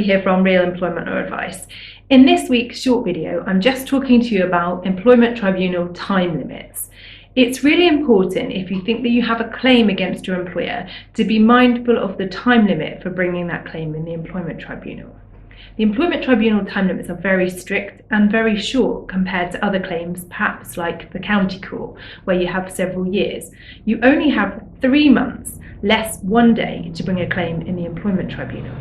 here from Real Employment or Advice. In this week's short video, I'm just talking to you about employment tribunal time limits. It's really important, if you think that you have a claim against your employer, to be mindful of the time limit for bringing that claim in the employment tribunal. The employment tribunal time limits are very strict and very short compared to other claims, perhaps like the county court, where you have several years. You only have 3 months, less 1 day, to bring a claim in the employment tribunal.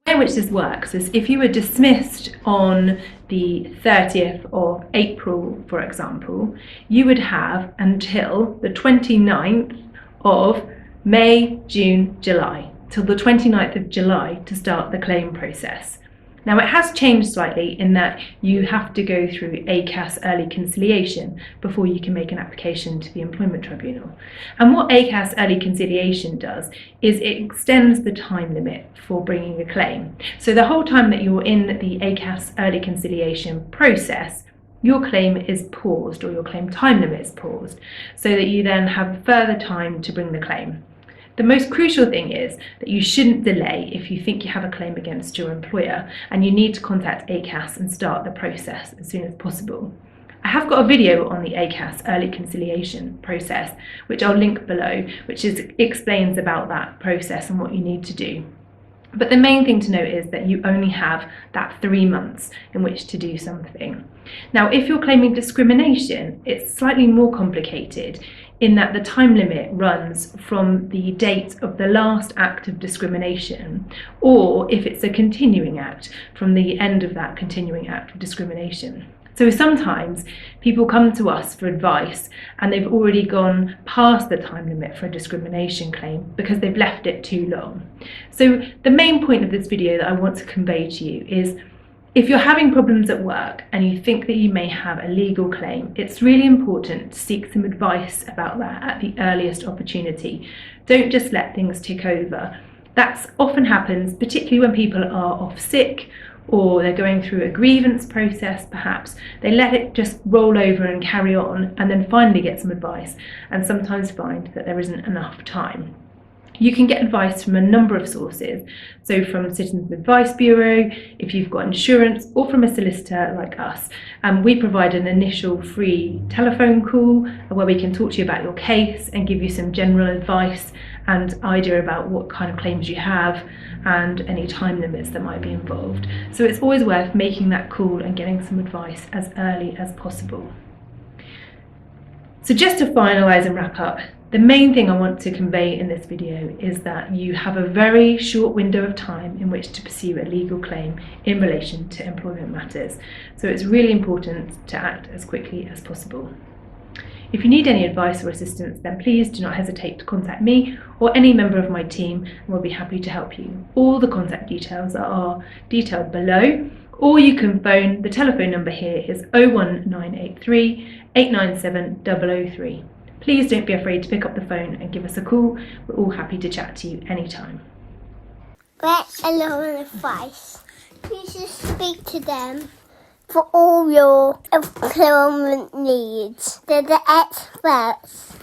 The way in which this works is if you were dismissed on the 30th of April, for example, you would have until the 29th of May, June, July, till the 29th of July to start the claim process. Now, it has changed slightly in that you have to go through Acas early conciliation before you can make an application to the employment tribunal. And what Acas early conciliation does is it extends the time limit for bringing a claim. So the whole time that you're in the Acas early conciliation process, your claim is paused, or your claim time limit is paused, so that you then have further time to bring the claim. The most crucial thing is that you shouldn't delay if you think you have a claim against your employer, and you need to contact Acas and start the process as soon as possible. I have got a video on the Acas early conciliation process, which I'll link below, which explains about that process and what you need to do. But the main thing to note is that you only have that 3 months in which to do something. Now, if you're claiming discrimination, it's slightly more complicated in that the time limit runs from the date of the last act of discrimination, or if it's a continuing act, from the end of that continuing act of discrimination. So sometimes people come to us for advice and they've already gone past the time limit for a discrimination claim because they've left it too long. So the main point of this video that I want to convey to you is, if you're having problems at work and you think that you may have a legal claim, it's really important to seek some advice about that at the earliest opportunity. Don't just let things tick over. That often happens, particularly when people are off sick or they're going through a grievance process perhaps. They let it just roll over and carry on, and then finally get some advice, and sometimes find that there isn't enough time. You can get advice from a number of sources, so from Citizens Advice Bureau, if you've got insurance, or from a solicitor like us. We provide an initial free telephone call where we can talk to you about your case and give you some general advice and idea about what kind of claims you have and any time limits that might be involved. So it's always worth making that call and getting some advice as early as possible. So just to finalise and wrap up, the main thing I want to convey in this video is that you have a very short window of time in which to pursue a legal claim in relation to employment matters. So it's really important to act as quickly as possible. If you need any advice or assistance, then please do not hesitate to contact me or any member of my team, and we'll be happy to help you. All the contact details are detailed below, or you can phone. The telephone number here is 01983 897 003. Please don't be afraid to pick up the phone and give us a call. We're all happy to chat to you anytime. Get along advice. Please just speak to them for all your employment needs. They're the experts.